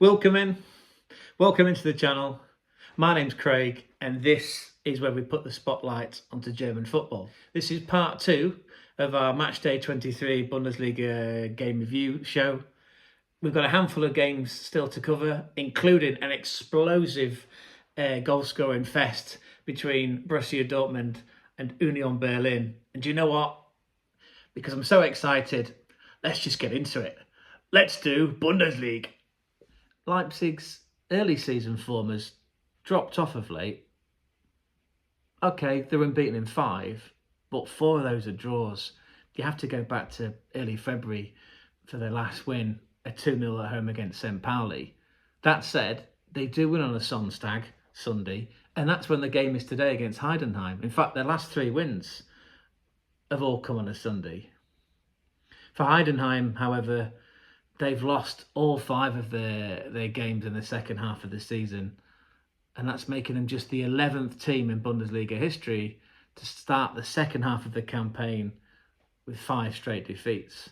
Welcome into the channel. My name's Craig and this is where we put the spotlight onto German football. This is part 2 of our Matchday 23 Bundesliga game review show. We've got a handful of games still to cover, including an explosive goal-scoring fest between Borussia Dortmund and Union Berlin. And do you know what? Because I'm so excited, let's just get into it. Let's do Bundesliga. Leipzig's early season form has dropped off of late. Okay, they're unbeaten in 5, but 4 of those are draws. You have to go back to early February for their last win, a 2-0 at home against St. Pauli. That said, they do win on a Sonntag, Sunday, and that's when the game is today against Heidenheim. In fact, their last 3 wins have all come on a Sunday. For Heidenheim, however, they've lost all 5 of their games in the second half of the season, and that's making them just the 11th team in Bundesliga history to start the second half of the campaign with 5 straight defeats.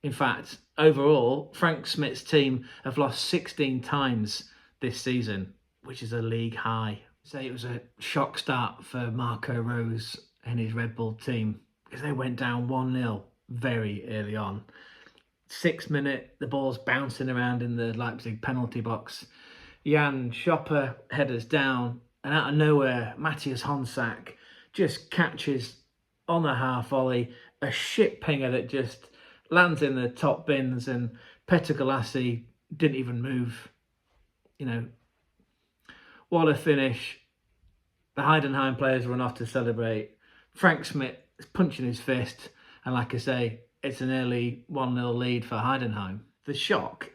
In fact, overall, Frank Schmidt's team have lost 16 times this season, which is a league high. Say it was a shock start for Marco Rose and his Red Bull team because they went down 1-0 very early on. 6th minute, the ball's bouncing around in the Leipzig penalty box. Jan Schopper headers down, and out of nowhere, Matthias Honsack just catches on the half volley a shit pinger that just lands in the top bins, and Guirassy didn't even move. You know, what a finish. The Heidenheim players run off to celebrate. Frank Schmidt is punching his fist, and like I say, it's an early 1-0 lead for Heidenheim. The shock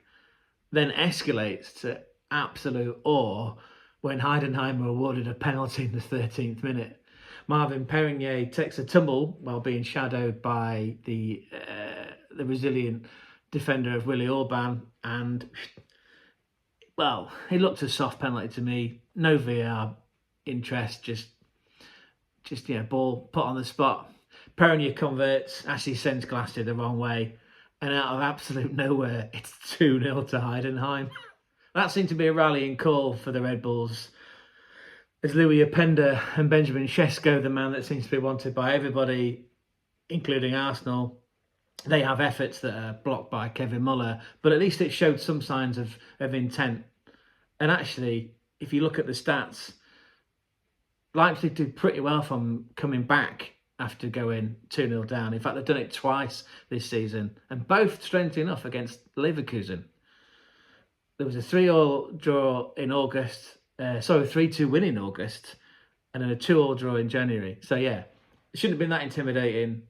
then escalates to absolute awe when Heidenheim are awarded a penalty in the 13th minute. Marvin Perignier takes a tumble while being shadowed by the resilient defender of Willi Orban, and well, it looked a soft penalty to me. No VAR interest, just ball put on the spot. Perignier converts, actually sends Guirassy the wrong way, and out of absolute nowhere, it's 2-0 to Heidenheim. That seemed to be a rallying call for the Red Bulls, as Louis Openda and Benjamin Sesko, the man that seems to be wanted by everybody, including Arsenal, they have efforts that are blocked by Kevin Muller, but at least it showed some signs of intent. And actually, if you look at the stats, Leipzig did pretty well from coming back after going 2-0 down. In fact, they've done it twice this season, and both, strangely enough, against Leverkusen. There was a 3-3 draw in August, 3-2 win in August, and then a 2-2 draw in January. So yeah, it shouldn't have been that intimidating.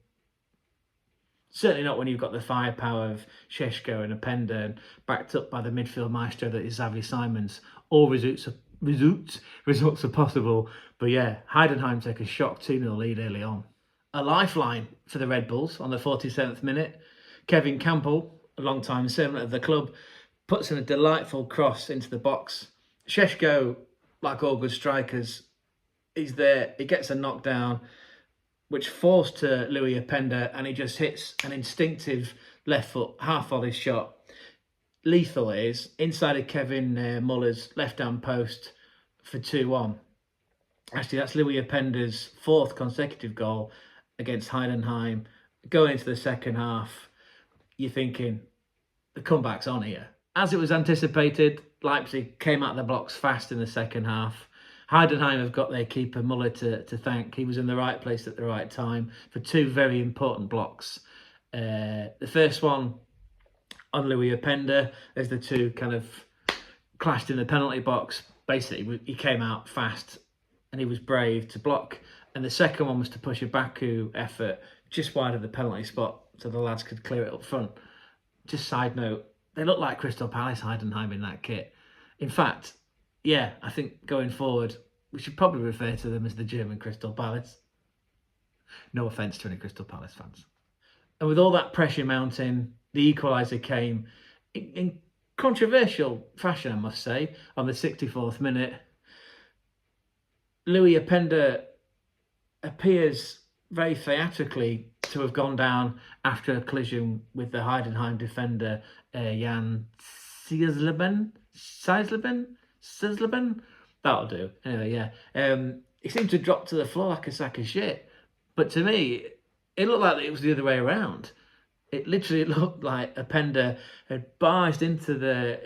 Certainly not when you've got the firepower of Sesko and Openda, and backed up by the midfield maestro that is Xavi Simons. All results are possible. But yeah, Heidenheim take a shock 2-0 lead early on. A lifeline for the Red Bulls on the 47th minute. Kevin Campbell, a long-time servant of the club, puts in a delightful cross into the box. Sesko, like all good strikers, he's there. He gets a knockdown, which falls to Louis Openda, and he just hits an instinctive left foot half volley shot. Lethal it is, inside of Kevin Muller's left-hand post for 2-1. Actually, that's Louis Openda's 4th consecutive goal against Heidenheim. Going into the second half, you're thinking, the comeback's on here. As it was anticipated, Leipzig came out of the blocks fast in the second half. Heidenheim have got their keeper Muller to thank. He was in the right place at the right time for 2 very important blocks. The first one on Louis Openda, as the 2 kind of clashed in the penalty box. Basically, he came out fast and he was brave to block. And the second one was to push a Baku effort just wide of the penalty spot so the lads could clear it up front. Just side note, they look like Crystal Palace Heidenheim in that kit. In fact, yeah, I think going forward, we should probably refer to them as the German Crystal Palace. No offence to any Crystal Palace fans. And with all that pressure mounting, the equaliser came in controversial fashion, I must say, on the 64th minute. Louis Openda appears very theatrically to have gone down after a collision with the Heidenheim defender, Jan Sizzleben. That'll do. Anyway, yeah. He seemed to drop to the floor like a sack of shit. But to me, it looked like it was the other way around. It literally looked like Openda had barged into the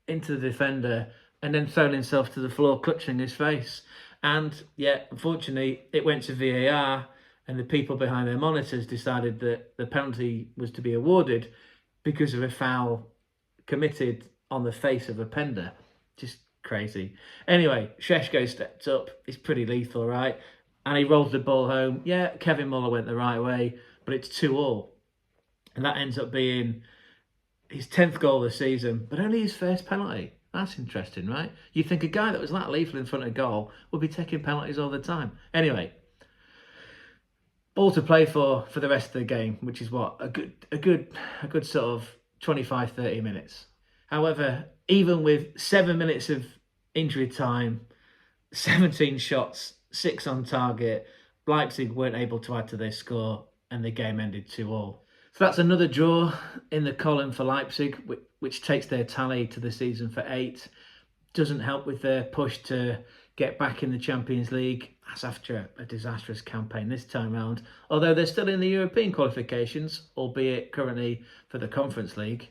defender and then thrown himself to the floor, clutching his face. And yeah, unfortunately, it went to VAR, and the people behind their monitors decided that the penalty was to be awarded because of a foul committed on the face of Openda. Just crazy. Anyway, Šeško stepped up. It's pretty lethal, right? And he rolls the ball home. Yeah, Kevin Muller went the right way, but it's 2-2. And that ends up being his 10th goal of the season, but only his first penalty. That's interesting, right? You'd think a guy that was that lethal in front of goal would be taking penalties all the time. Anyway, ball to play for the rest of the game, which is what, a good sort of 25, 30 minutes. However, even with 7 minutes of injury time, 17 shots, 6 on target, Leipzig weren't able to add to their score, and the game ended 2-2. So that's another draw in the column for Leipzig, which takes their tally to the season for 8. Doesn't help with their push to get back in the Champions League. That's after a disastrous campaign this time round. Although they're still in the European qualifications, albeit currently for the Conference League.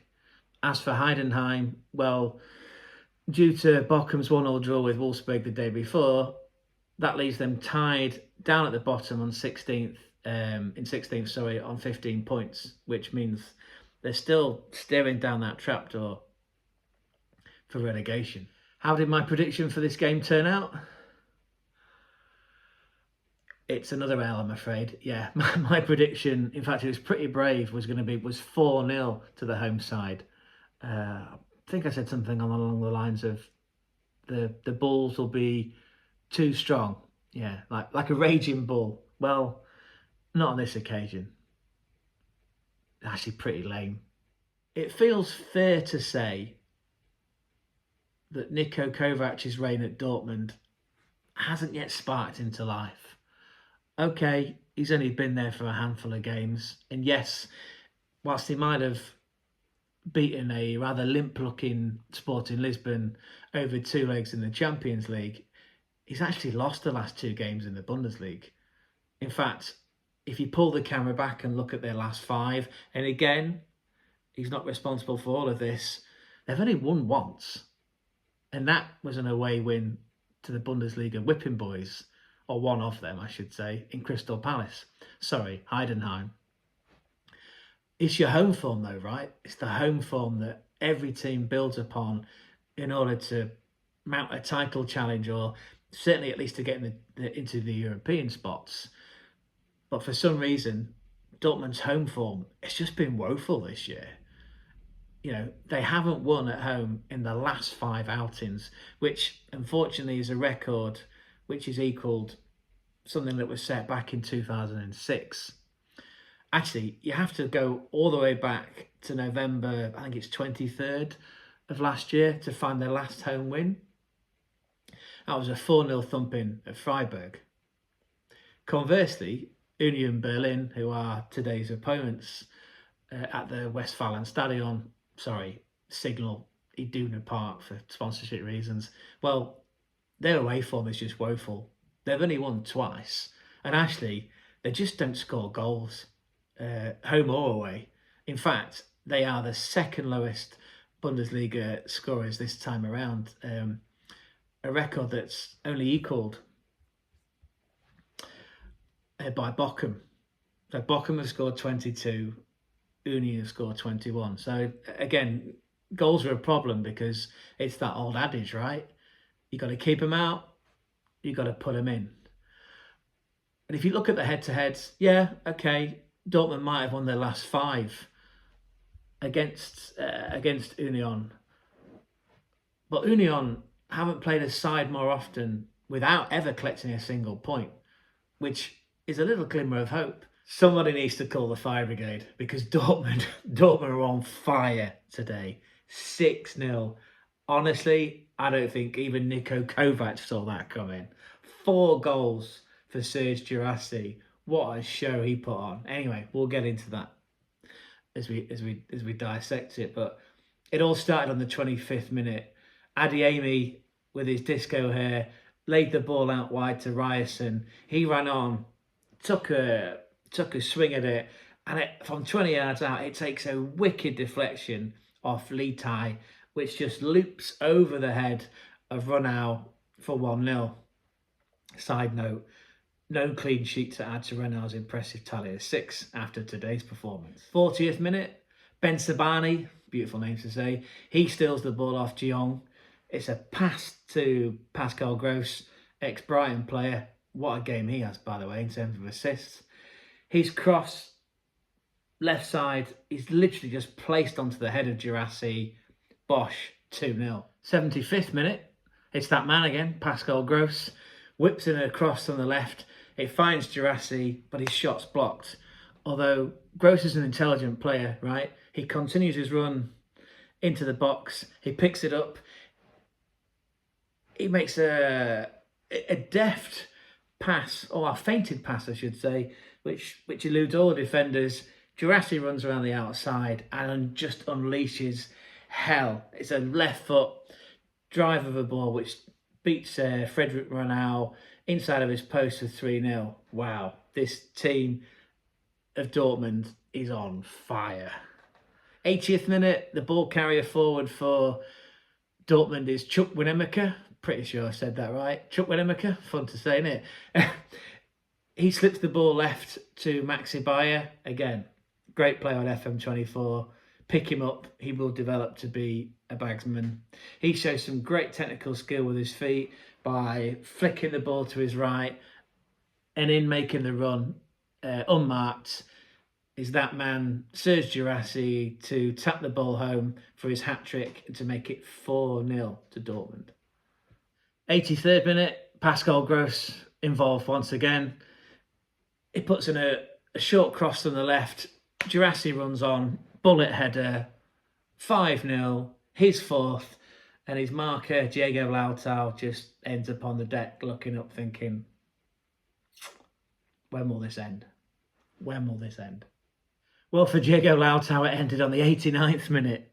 As for Heidenheim, well, due to Bochum's 1-1 draw with Wolfsburg the day before, that leaves them tied down at the bottom on 16th. On 15 points, which means they're still staring down that trapdoor for relegation. How did my prediction for this game turn out? It's another L, I'm afraid. Yeah, my prediction, in fact, it was pretty brave, was 4-0 to the home side. I think I said something along the lines of the Bulls will be too strong. Yeah, like a raging bull. Well, not on this occasion. Actually pretty lame. It feels fair to say that Niko Kovac's reign at Dortmund hasn't yet sparked into life. Okay, he's only been there for a handful of games. And yes, whilst he might have beaten a rather limp-looking Sporting Lisbon over 2 legs in the Champions League, he's actually lost the last 2 games in the Bundesliga. In fact, if you pull the camera back and look at their last 5, and again, he's not responsible for all of this, they've only won once. And that was an away win to the Bundesliga whipping boys, or one of them, I should say, in Crystal Palace. Sorry, Heidenheim. It's your home form though, right? It's the home form that every team builds upon in order to mount a title challenge, or certainly at least to get into the European spots. But for some reason, Dortmund's home form, it's just been woeful this year. You know, they haven't won at home in the last 5 outings, which unfortunately is a record which is equalled something that was set back in 2006. Actually, you have to go all the way back to November, I think it's 23rd of last year, to find their last home win. That was a 4-0 thumping at Freiburg. Conversely, Union Berlin, who are today's opponents at the Westfalenstadion, Signal Iduna Park for sponsorship reasons, well, their away form is just woeful. They've only won twice, and actually, they just don't score goals, home or away. In fact, they are the 2nd lowest Bundesliga scorers this time around, a record that's only equalled by Bochum. So Bochum have scored 22, Union have scored 21. So again, goals are a problem because it's that old adage, right? You got to keep them out, you got to put them in. And if you look at the head-to-heads, yeah, okay, Dortmund might have won their last 5 against Union, but Union haven't played a side more often without ever collecting a single point, which is a little glimmer of hope. Somebody needs to call the fire brigade, because Dortmund are on fire today. 6-0. Honestly, I don't think even Niko Kovac saw that coming. 4 goals for Serhou Guirrassy. What a show he put on. Anyway, we'll get into that as we dissect it. But It all started on the 25th minute. Adeyemi, with his disco hair, laid the ball out wide to Ryerson. He ran on, took a swing at it, and from 20 yards out, it takes a wicked deflection off Lee Tai, which just loops over the head of Runau for 1-0. Side note, no clean sheet to add to Runau's impressive tally of 6 after today's performance. 40th minute, Ben Sabani, beautiful name to say, he steals the ball off Jeong. It's a pass to Pascal GroSs, ex-Brighton player. What a game he has, by the way, in terms of assists. His cross, left side, is literally just placed onto the head of Guirassy. Bosh, 2-0. 75th minute, it's that man again, Pascal GroSs. Whips in a cross on the left. It finds Guirassy, but his shot's blocked. Although GroSs is an intelligent player, right? He continues his run into the box. He picks it up. He makes a deft pass, or a feinted pass, I should say, which eludes all the defenders. Guirassy runs around the outside and just unleashes hell. It's a left foot drive of a ball which beats Frederick Runau inside of his post for 3-0. Wow, this team of Dortmund is on fire. 80th minute, the ball carrier forward for Dortmund is Chuck Winemaker. Pretty sure I said that right. Chuck Winemaker, fun to say, isn't it? He slips the ball left to Maxi Bayer. Again, great play on FM24. Pick him up, he will develop to be a bagsman. He shows some great technical skill with his feet by flicking the ball to his right, and in making the run unmarked is that man, Serhou Guirrassy, to tap the ball home for his hat-trick and to make it 4-0 to Dortmund. 83rd minute, Pascal GroSs involved once again. He puts in a short cross on the left. Guirassy runs on, bullet header, 5-0, his 4th, and his marker, Diego Lautau, just ends up on the deck looking up thinking, when will this end? When will this end? Well, for Diego Lautau, it ended on the 89th minute.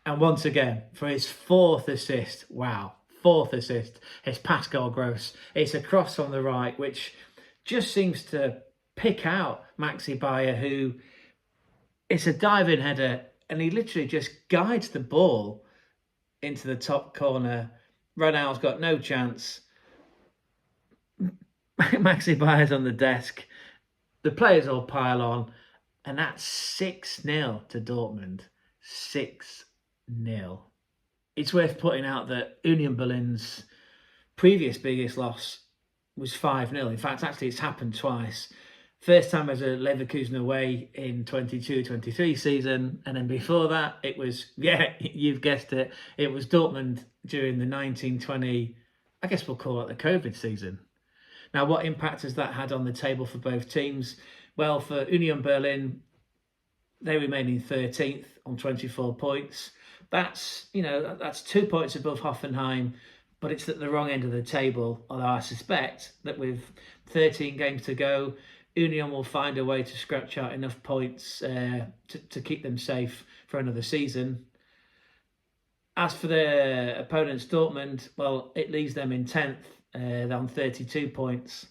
And once again, for his 4th assist, wow, 4th assist, it's Pascal GroSs. It's a cross on the right, which just seems to pick out Maxi Bayer, who, it's a diving header, and he literally just guides the ball into the top corner. Runau's got no chance. Maxi Bayer's on the desk. The players all pile on, and that's 6-0 to Dortmund. 6-0. It's worth putting out that Union Berlin's previous biggest loss was 5-0. In fact, actually, it's happened twice. First time as a Leverkusen away in 22-23 season, and then before that, it was, yeah, you've guessed it, it was Dortmund during the 1920, I guess we'll call it the COVID season. Now, what impact has that had on the table for both teams? Well, for Union Berlin, they remain in 13th on 24 points. That's, that's 2 points above Hoffenheim, but it's at the wrong end of the table, although I suspect that with 13 games to go, Union will find a way to scratch out enough points to keep them safe for another season. As for their opponents, Dortmund, well, it leaves them in 10th on 32 points.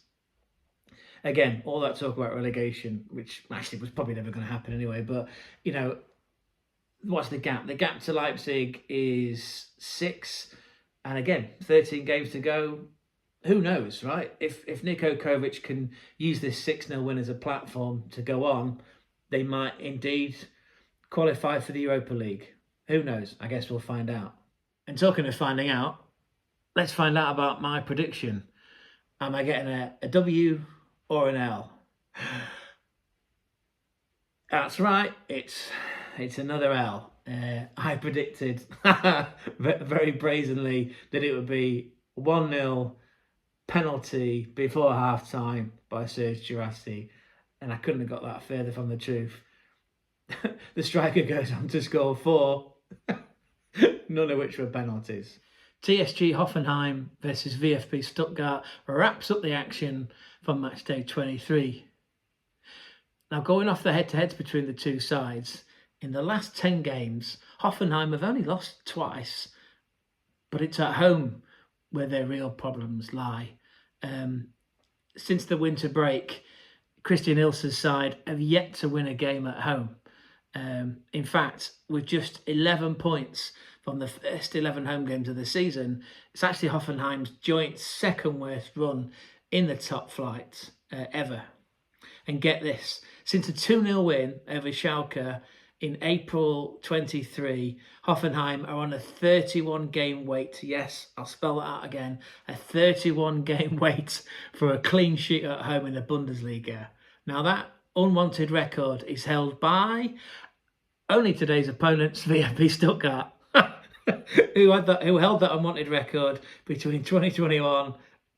Again, all that talk about relegation, which actually was probably never going to happen anyway, but, what's the gap? The gap to Leipzig is 6, and again, 13 games to go. Who knows, right? If Niko Kovac can use this 6-0 win as a platform to go on, they might indeed qualify for the Europa League. Who knows? I guess we'll find out. And talking of finding out, let's find out about my prediction. Am I getting a W or an L? That's right, it's another L. I predicted very brazenly that it would be 1-0 penalty before half-time by Serhou Guirrassy, and I couldn't have got that further from the truth. The striker goes on to score 4, none of which were penalties. TSG Hoffenheim versus VfB Stuttgart wraps up the action from matchday 23. Now, going off the head-to-heads between the two sides, in the last 10 games, Hoffenheim have only lost twice, but it's at home where their real problems lie. Since the winter break, Christian Ilse's side have yet to win a game at home. In fact, with just 11 points from the first 11 home games of the season, it's actually Hoffenheim's joint second worst run in the top flight ever. And get this, since a 2-0 win over Schalke in April 23, Hoffenheim are on a 31-game wait. Yes, I'll spell that out again. A 31-game wait for a clean sheet at home in the Bundesliga. Now that unwanted record is held by only today's opponents, VfB Stuttgart, who held that unwanted record between 2021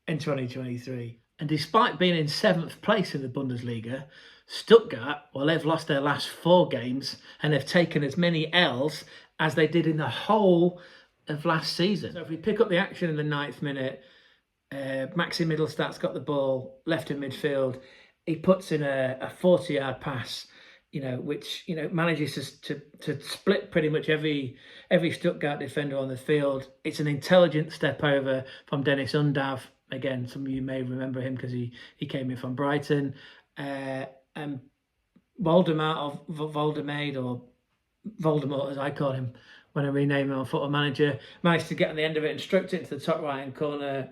and 2023. And despite being in 7th place in the Bundesliga, Stuttgart, well, they've lost their last 4 games and they've taken as many L's as they did in the whole of last season. So if we pick up the action in the 9th minute, Maxi Mittelstadt's got the ball left in midfield. He puts in a 40-yard pass, which manages to split pretty much every Stuttgart defender on the field. It's an intelligent step over from Dennis Undav. Again, some of you may remember him because he came in from Brighton. And Voldemort, or Voldemort as I call him when I rename him on Football Manager, managed to get on the end of it and stroked it into the top right-hand corner.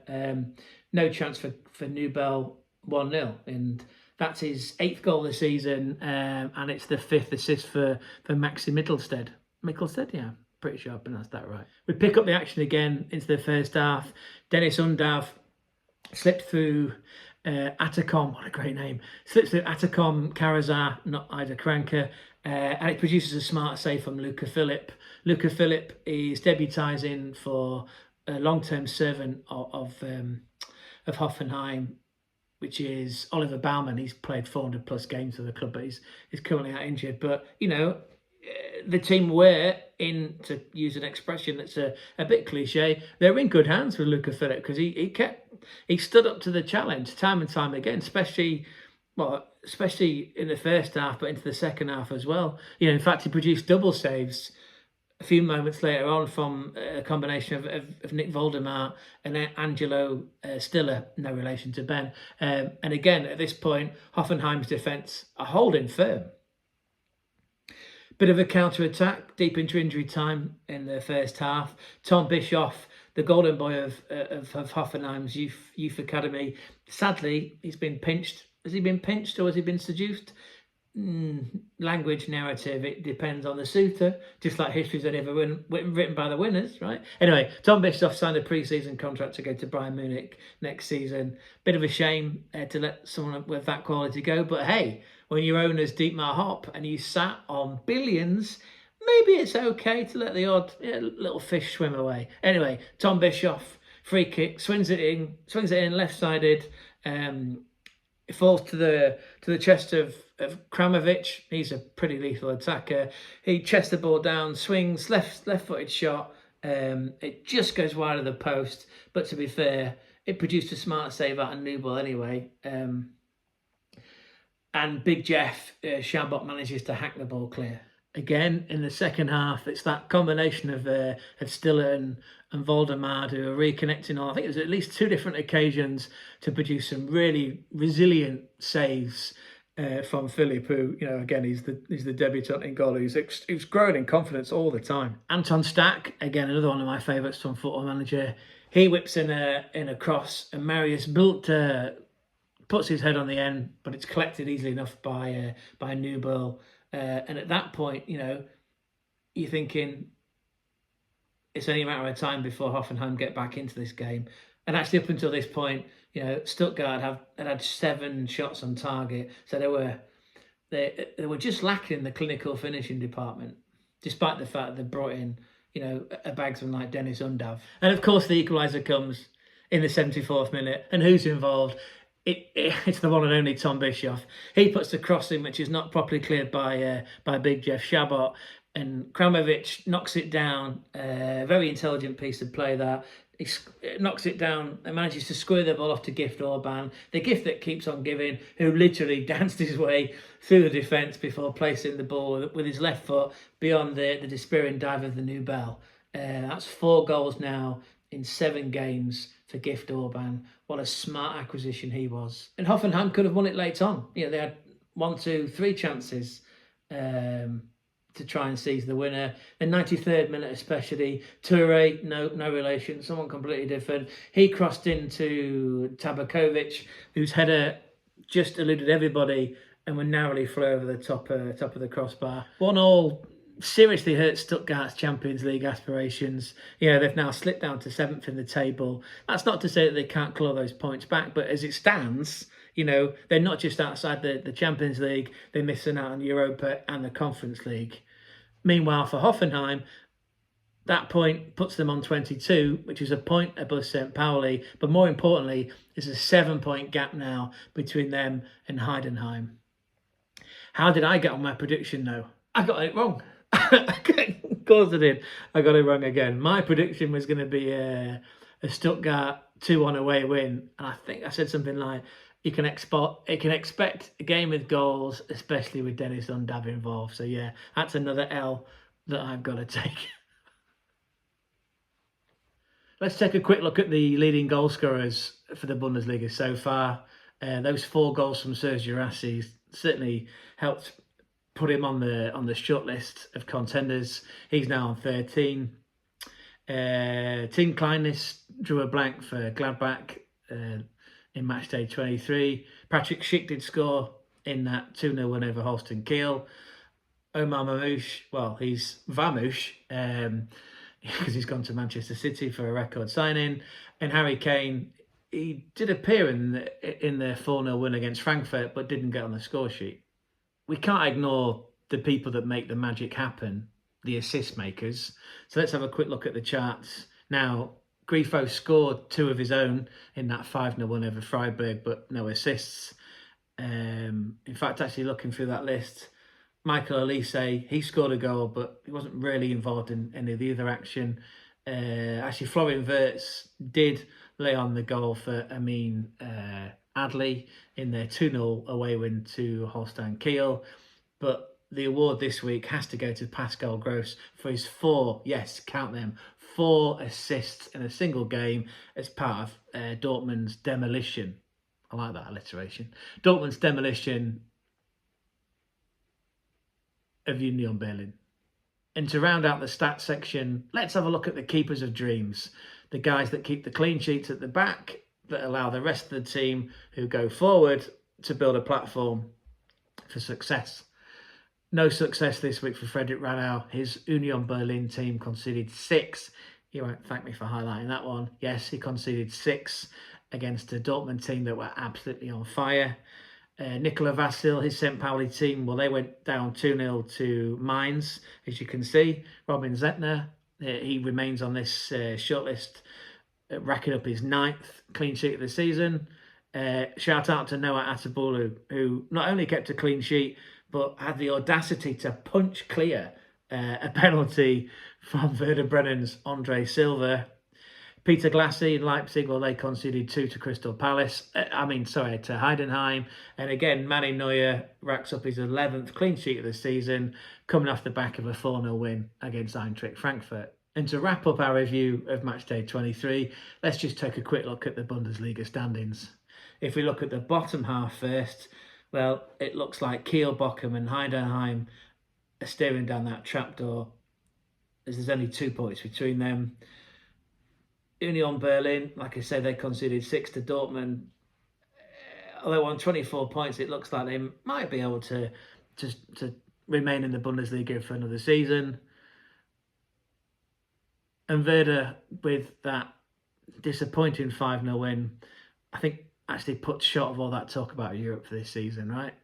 No chance for Nubel, 1-0. And that's his 8th goal this season, and it's the 5th assist for Maxi Mittelstadt. Mittelstadt, yeah, pretty sure I pronounced that right. We pick up the action again into the first half. Dennis Undav slipped through Atakom, what a great name, slips through Atakom Karazar, not Ida Kranker, and it produces a smart save from Luca Philipp. Luca Philipp is debutising for a long-term servant of Hoffenheim, which is Oliver Baumann. He's played 400 plus games for the club, but he's currently out injured. But, the team were in, to use an expression that's a bit cliche, they're in good hands with Luca Philipp because he stood up to the challenge time and time again, especially in the first half, but into the second half as well. In fact, he produced double saves a few moments later on from a combination of Nick Voldemort and Angelo Stiller, no relation to Ben. And again, at this point, Hoffenheim's defence are holding firm. Bit of a counter-attack, deep into injury time in the first half. Tom Bischoff, the golden boy of Hoffenheim's youth academy, sadly, he's been pinched. Has he been pinched or has he been seduced? Language, narrative, it depends on the suitor, just like history's only ever written by the winners, right? Anyway, Tom Bischoff signed a pre-season contract to go to Bayern Munich next season. Bit of a shame to let someone with that quality go, but hey, when your owner's Dietmar Hopp and you sat on billions, maybe it's okay to let the odd little fish swim away. Anyway, Tom Bischoff, free kick, swings it in, left-sided. It falls to the chest of Kramovic. He's a pretty lethal attacker. He chests the ball down, swings, left-footed shot. It just goes wide of the post. But to be fair, it produced a smart save out of Nubel anyway. And Big Jeff Shabot manages to hack the ball clear. Again, in the second half, it's that combination of Stiller and Voldemort who are reconnecting on, I think it was at least 2 different occasions to produce some really resilient saves from Philipp, who, again, he's the debutant in goal. He's growing in confidence all the time. Anton Stack, again, another one of my favourites from Football Manager. He whips in a cross, and Marius Bildt puts his head on the end, but it's collected easily enough by Nubel. And at that point, you're thinking it's only a matter of time before Hoffenheim get back into this game. And actually, up until this point, Stuttgart had 7 shots on target, so they were just lacking in the clinical finishing department, despite the fact they brought in a bagsman like Dennis Undav. And of course, the equaliser comes in the 74th minute, and who's involved? It's the one and only Tom Bischoff. He puts the cross in, which is not properly cleared by Big Jeff Shabot. And Kramovic knocks it down. Very intelligent piece of play that. He knocks it down and manages to square the ball off to Gift Orban, the gift that keeps on giving, who literally danced his way through the defence before placing the ball with his left foot beyond the despairing dive of the new bell. That's 4 goals now in 7 games for Gift Orban. What a smart acquisition he was. And Hoffenheim could have won it late on. You know, they had 1, 2, 3 chances to try and seize the winner. The 93rd minute especially, Toure, no relation, someone completely different. He crossed into Tabakovic, whose header just eluded everybody and would narrowly flew over the top of the crossbar. 1-1 seriously hurt Stuttgart's Champions League aspirations. Yeah, they've now slipped down to 7th in the table. That's not to say that they can't claw those points back, but as it stands, you know, they're not just outside the Champions League, they're missing out on Europa and the Conference League. Meanwhile, for Hoffenheim, that point puts them on 22, which is a point above St. Pauli. But more importantly, there's a 7-point gap now between them and Heidenheim. How did I get on my prediction, though? I got it wrong. Of course I did. I got it wrong again. My prediction was going to be a Stuttgart 2-1 away win. And I think I said something like, you can expect a game with goals, especially with Dennis Undab involved. So yeah, that's another L that I've got to take. Let's take a quick look at the leading goal scorers for the Bundesliga so far. Those 4 goals from Serhou Guirrassy certainly helped put him on the short list of contenders. He's now on 13. Tim Kleiness drew a blank for Gladbach in matchday 23. Patrick Schick did score in that 2-0 win over Holstein Kiel. Omar Mamouche, well, he's Vamouche, because he's gone to Manchester City for a record signing. And Harry Kane, he did appear in the 4-0 win against Frankfurt, but didn't get on the score sheet. We can't ignore the people that make the magic happen, the assist makers. So let's have a quick look at the charts. Now, Grifo scored 2 of his own in that 5-0 win over Freiburg, but no assists. In fact, actually looking through that list, Michael Elise, he scored a goal, but he wasn't really involved in any of the other action. Actually, Florian Wirtz did lay on the goal for Amin Adli in their 2-0 away win to Holstein Kiel. But the award this week has to go to Pascal GroSs for his 4, yes, count them, 4 assists in a single game as part of Dortmund's demolition. I like that alliteration. Dortmund's demolition of Union Berlin. And to round out the stats section, let's have a look at the keepers of dreams. The guys that keep the clean sheets at the back, that allow the rest of the team who go forward to build a platform for success. No success this week for Frederick Ranau. His Union Berlin team conceded 6. He won't thank me for highlighting that one. Yes, he conceded 6 against a Dortmund team that were absolutely on fire. Nikola Vasil, his St. Pauli team, well, they went down 2-0 to Mainz, as you can see. Robin Zettner, he remains on this shortlist, racking up his 9th clean sheet of the season. Shout out to Noah Atabulu, who not only kept a clean sheet, but had the audacity to punch clear a penalty from Werder Brennan's Andre Silva. Peter Guirassy in Leipzig, well, they conceded 2 to Crystal Palace. To Heidenheim. And again, Manny Neuer racks up his 11th clean sheet of the season, coming off the back of a 4-0 win against Eintracht Frankfurt. And to wrap up our review of matchday 23, let's just take a quick look at the Bundesliga standings. If we look at the bottom half first, well, it looks like Kiel, Bochum and Heidenheim are staring down that trapdoor, as there's only 2 points between them. Union Berlin, like I said, they conceded 6 to Dortmund. Although on 24 points, it looks like they might be able to remain in the Bundesliga for another season. And Werder, with that disappointing 5-0 win, I think actually puts short of all that talk about Europe for this season, right?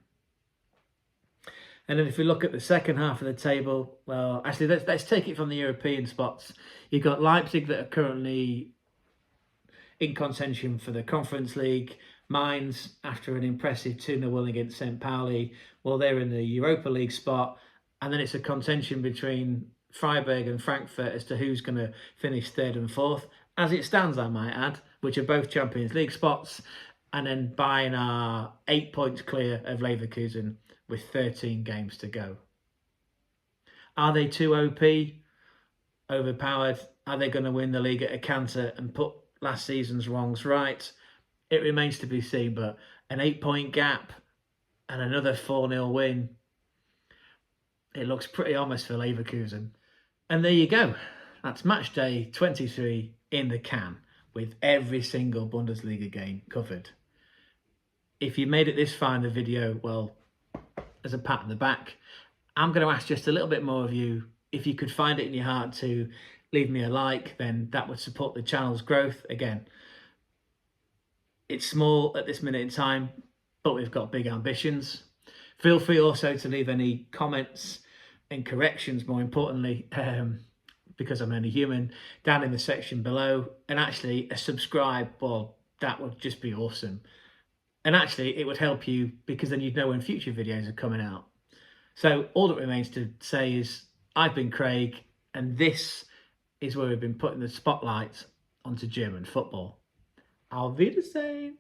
And then if we look at the second half of the table, well, actually, let's take it from the European spots. You've got Leipzig that are currently in contention for the Conference League. Mainz, after an impressive 2-0 win against St. Pauli, well, they're in the Europa League spot. and then it's a contention between Freiburg and Frankfurt as to who's going to finish third and fourth. As it stands, I might add, which are both Champions League spots, and then Bayern are 8 points clear of Leverkusen with 13 games to go. Are they too OP, overpowered? Are they going to win the league at a canter and put last season's wrongs right? It remains to be seen, but an 8-point gap and another 4-0 win, it looks pretty ominous for Leverkusen. And there you go. That's match day 23 in the can, with every single Bundesliga game covered. If you made it this far in the video, well, as a pat on the back, I'm going to ask just a little bit more of you. If you could find it in your heart to leave me a like, then that would support the channel's growth. Again, it's small at this minute in time, but we've got big ambitions. Feel free also to leave any comments and corrections, more importantly, because I'm only human, down in the section below. And actually, a subscribe, well, that would just be awesome. And actually, it would help you because then you'd know when future videos are coming out. So all that remains to say is, I've been Craig, and this is where we've been putting the spotlight onto German football. Auf Wiedersehen.